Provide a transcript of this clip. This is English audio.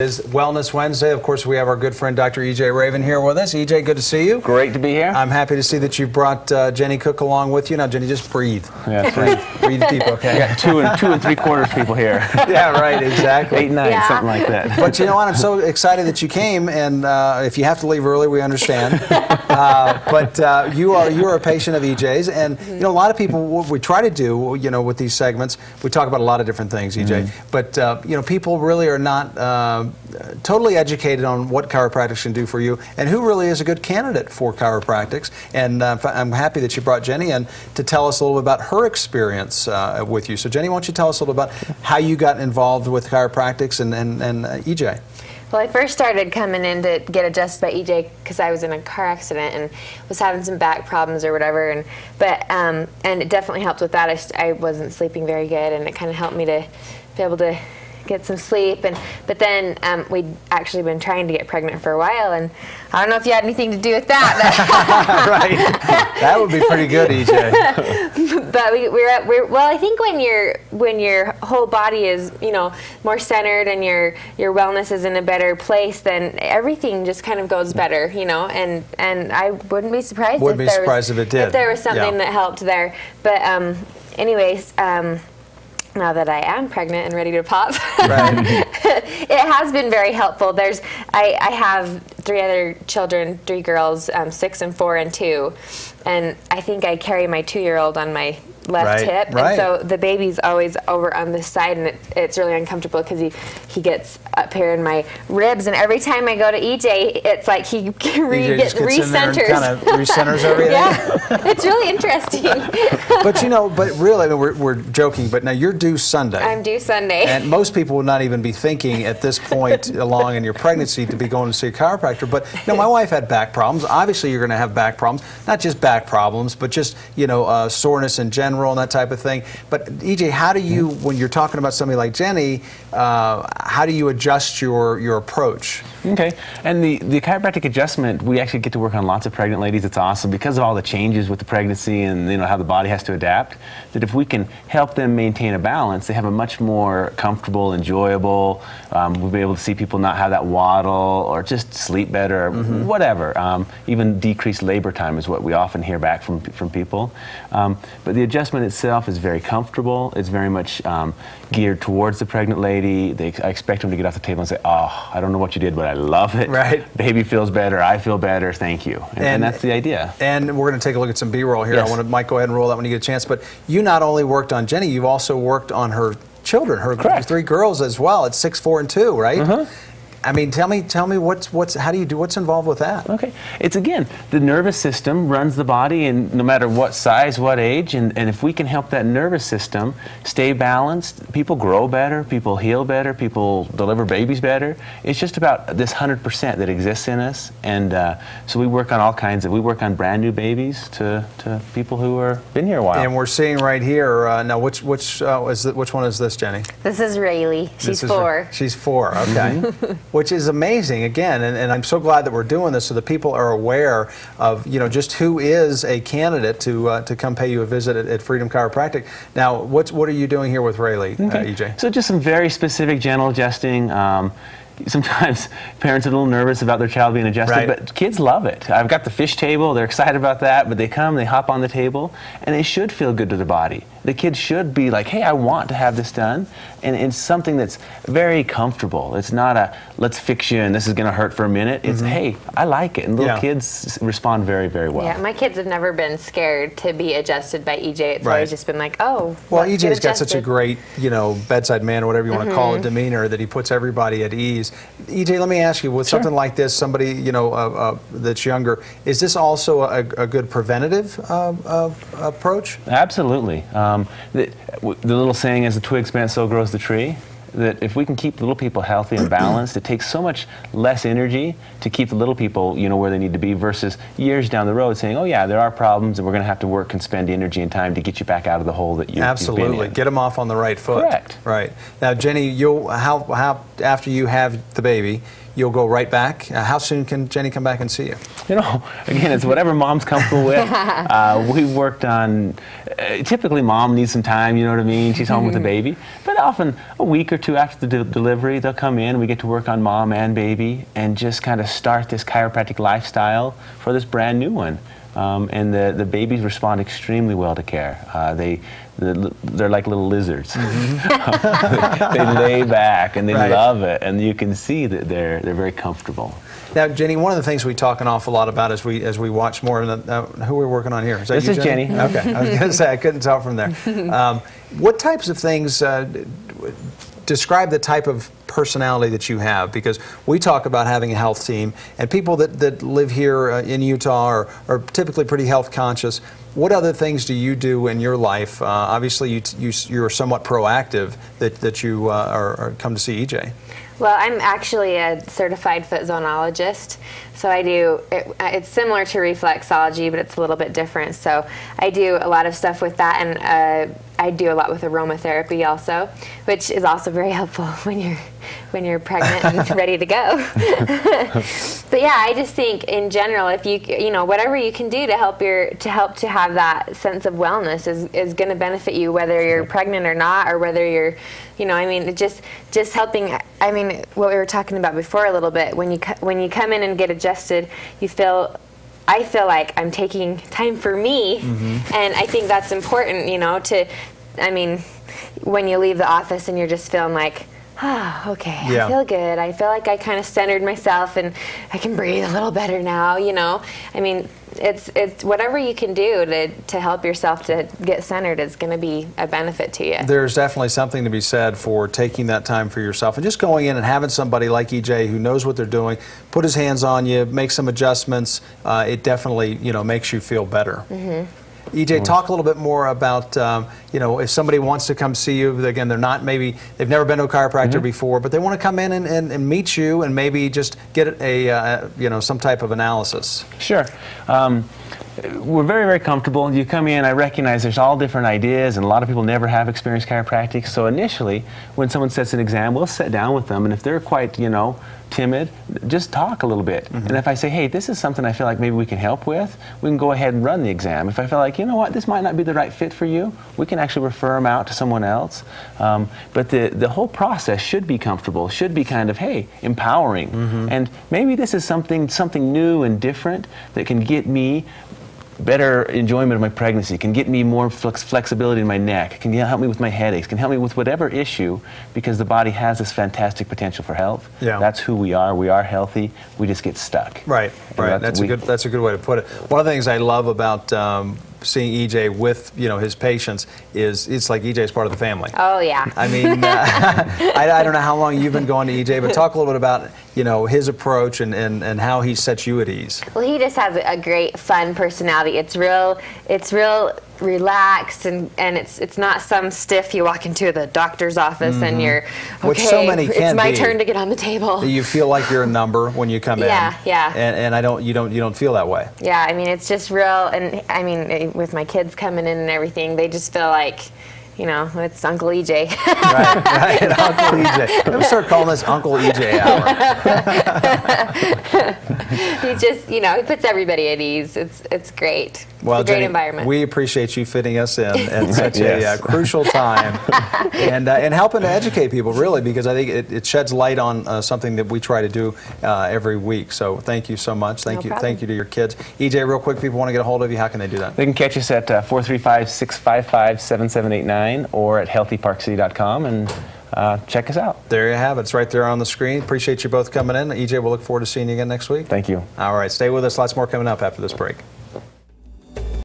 Is Wellness Wednesday. Of course, we have our good friend Dr. E.J. Raven here with us. E.J., good to see you. Great to be here. I'm happy to see that you brought Jenny Cook along with you. Now, Jenny, just breathe. Yeah, breathe people, okay? We got two and three quarters people here. Yeah, right, exactly. 8, 9, something like that. But you know what? I'm so excited that you came, and if you have to leave early, we understand. But you are a patient of E.J.'s, and you know, a lot of people, what we try to do, you know, with these segments, we talk about a lot of different things, E.J. But you know, people really are not totally educated on what chiropractics can do for you and who really is a good candidate for chiropractics. And I'm happy that you brought Jenny in to tell us a little bit about her experience with you. So Jenny, why don't you tell us a little about how you got involved with chiropractics and EJ? Well, I first started coming in to get adjusted by EJ because I was in a car accident and was having some back problems or whatever, and it definitely helped with that. I wasn't sleeping very good, and it kind of helped me to be able to get some sleep. But then we'd actually been trying to get pregnant for a while, and I don't know if you had anything to do with that. Right, that would be pretty good, EJ. But well, I think when your whole body is, you know, more centered and your wellness is in a better place, then everything just kind of goes better, you know. And I wouldn't be surprised if there was something that helped there. But anyways. Now that I am pregnant and ready to pop, right. It has been very helpful. I have 3 other children, 3 girls, 6 and 4 and 2, and I think I carry my 2-year-old on my left hip, and so the baby's always over on this side, and it's really uncomfortable because he gets up here in my ribs, and every time I go to EJ, it's like he recenters. Kind of recenters everything. Yeah, it's really interesting. But you know, but really, I mean, we're joking, but now you're due Sunday. I'm due Sunday. And most people would not even be thinking at this point along in your pregnancy to be going to see a chiropractor. But you know, my wife had back problems. Obviously, you're going to have back problems, not just back problems, but just, you know, soreness in general and that type of thing. But EJ, how do you, when you're talking about somebody like Jenny, how do you adjust your approach? Okay, and the chiropractic adjustment, we actually get to work on lots of pregnant ladies. It's awesome because of all the changes with the pregnancy and, you know, how the body has to adapt, that if we can help them maintain a balance, they have a much more comfortable, enjoyable, we'll be able to see people not have that waddle or just sleep better, whatever. Even decreased labor time is what we often hear back from people. But the adjustment itself is very comfortable. It's very much geared towards the pregnant lady. I expect them to get off the table and say, "Oh, I don't know what you did, but I love it. Right. Baby feels better. I feel better. Thank you." And that's the idea. And we're going to take a look at some B-roll here. Yes. I want to, Mike, go ahead and roll that when you get a chance. But you not only worked on Jenny, you've also worked on her children, her 3 girls as well. It's 6, 4, and 2, right? I mean, tell me how do you do, what's involved with that? Okay, it's again, the nervous system runs the body, and no matter what size, what age, and if we can help that nervous system stay balanced, people grow better, people heal better, people deliver babies better. It's just about this 100% that exists in us, and so we work on all kinds of, we work on brand new babies to people who are been here a while. And we're seeing right here, now which one is this, Jenny? This is Rayleigh. She's 4. She's 4, okay. Which is amazing, again, and I'm so glad that we're doing this so that people are aware of, you know, just who is a candidate to come pay you a visit at Freedom Chiropractic. Now, what are you doing here with Rayleigh, EJ? So just some very specific gentle adjusting. Sometimes parents are a little nervous about their child being adjusted, but kids love it. I've got the fish table, they're excited about that, but they come, they hop on the table, and they should feel good to their body. The kids should be like, hey, I want to have this done, and it's something that's very comfortable. It's not a, let's fix you and this is going to hurt for a minute. It's, hey, I like it, and little kids respond very, very well. Yeah, my kids have never been scared to be adjusted by EJ. It's always just been like, oh, well, EJ's got such a great, you know, bedside manner, whatever you want to call it, demeanor, that he puts everybody at ease. EJ, let me ask you, with something like this, somebody, you know, that's younger, is this also a good preventative approach? Absolutely. The little saying, as the twigs bend, so grows the tree. That if we can keep little people healthy and balanced, it takes so much less energy to keep the little people, you know, where they need to be, versus years down the road saying, oh yeah, there are problems and we're going to have to work and spend energy and time to get you back out of the hole that you've been in. Absolutely. Get them off on the right foot. Correct. Right. Now, Jenny, how after you have the baby, you'll go right back. How soon can Jenny come back and see you? You know, again, it's whatever mom's comfortable with. We've worked on, typically mom needs some time, you know what I mean? She's home with the baby. But often a week or two after the delivery, they'll come in, we get to work on mom and baby and just kind of start this chiropractic lifestyle for this brand new one. And the babies respond extremely well to care. They're like little lizards. They lay back and they love it, and you can see that they're very comfortable. Now, Jenny, one of the things we talk an awful lot about as we watch more. Who are we working on here? Is that this you, is Jenny. Okay, I was going to say I couldn't tell from there. What types of things describe the type of personality that you have? Because we talk about having a health team, and people that live here in Utah are typically pretty health conscious. What other things do you do in your life? Obviously, you're somewhat proactive that you come to see EJ. Well, I'm actually a certified foot zonologist, so I do, it's similar to reflexology, but it's a little bit different. So I do a lot of stuff with that, and I do a lot with aromatherapy also, which is also very helpful when you're pregnant and ready to go. But yeah, I just think in general, if you know, whatever you can do to help to have that sense of wellness is going to benefit you, whether you're pregnant or not, or whether you're, you know, I mean, just helping. I mean, what we were talking about before a little bit, when you come in and get adjusted, I feel like I'm taking time for me, and I think that's important, you know, I mean, when you leave the office and you're just feeling like, okay, I feel good. I feel like I kind of centered myself and I can breathe a little better now, you know. I mean, it's whatever you can do to help yourself to get centered is going to be a benefit to you. There's definitely something to be said for taking that time for yourself and just going in and having somebody like EJ who knows what they're doing, put his hands on you, make some adjustments. It definitely, you know, makes you feel better. EJ, talk a little bit more about, you know, if somebody wants to come see you, again, they've never been to a chiropractor before, but they want to come in and meet you and maybe just get you know, some type of analysis. Sure. We're very, very comfortable. You come in, I recognize there's all different ideas, and a lot of people never have experienced chiropractic. So initially, when someone sets an exam, we'll sit down with them, and if they're quite, you know, timid, just talk a little bit. And if I say, hey, this is something I feel like maybe we can help with, we can go ahead and run the exam. If I feel like, you know what, this might not be the right fit for you, we can actually refer them out to someone else. But the whole process should be comfortable, should be kind of, hey, empowering. And maybe this is something new and different that can get me better enjoyment of my pregnancy, can get me more flexibility in my neck, can help me with my headaches, can help me with whatever issue, because the body has this fantastic potential for health. That's who we are. We are healthy. We just get stuck. Right. That's a good way to put it. One of the things I love about seeing EJ with, you know, his patients is it's like EJ's part of the family. Oh yeah. I mean, I don't know how long you've been going to EJ, but talk a little bit about, you know, his approach and how he sets you at ease. Well, he just has a great, fun personality. It's real relaxed, and it's not some stiff. You walk into the doctor's office and you're okay. Which so many can it's my turn to get on the table. You feel like you're a number when you come in. Yeah. And you don't feel that way. Yeah, I mean, it's just real, and I mean, with my kids coming in and everything, they just feel like, you know, it's Uncle EJ. right, Uncle EJ. Let me start calling this Uncle EJ hour. He just, you know, he puts everybody at ease. It's great. Well, it's a great Jenny, environment. We appreciate you fitting us in at such a crucial time and helping to educate people, really, because I think it sheds light on something that we try to do every week. So thank you so much. Thank you to your kids. EJ, real quick, people want to get a hold of you. How can they do that? They can catch us at 435-655-7789 or at healthyparkcity.com and check us out. There you have it. It's right there on the screen. Appreciate you both coming in. EJ, we'll look forward to seeing you again next week. Thank you. All right, stay with us. Lots more coming up after this break.